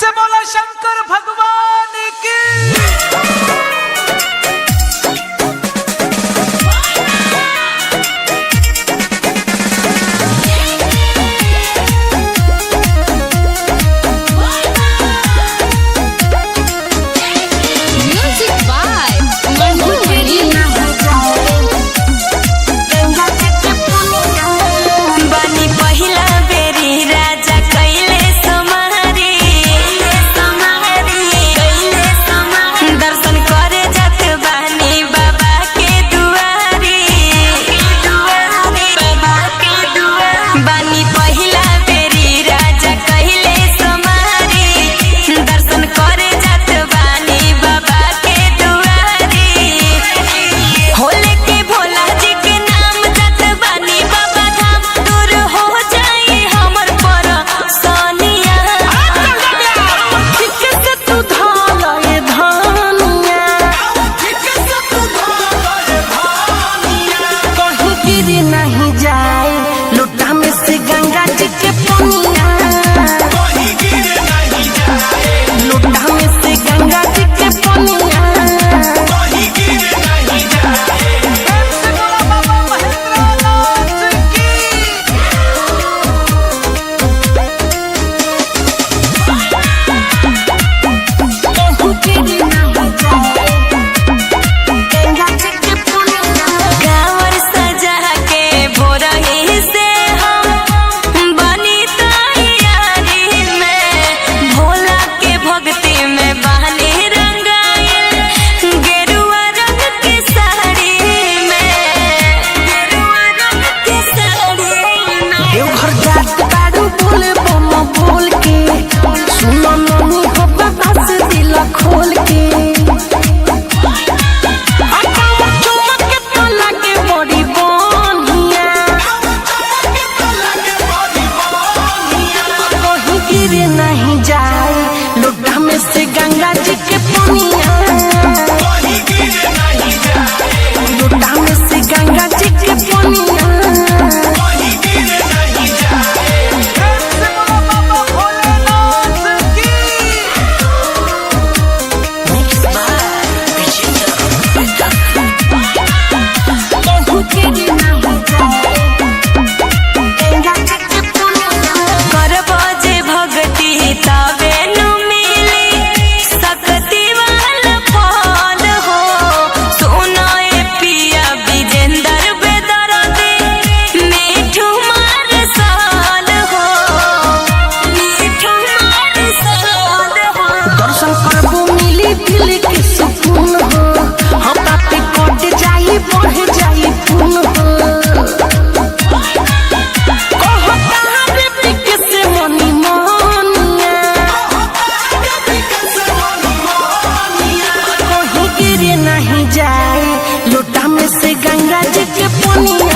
से बोला शंकर भगवान की। नहीं जाए लुटा में से गंगा जी के पनिया, लुटा में से गंगा जी के पनिया। खोल के के बड़ी बनिया कहीं गिरे नहीं जाए लुटा में से गंगा जी के पनिया, लुटा में से गंगा जी के पनिया। नहीं जाए लुटा में से गंगा जी के पनिया।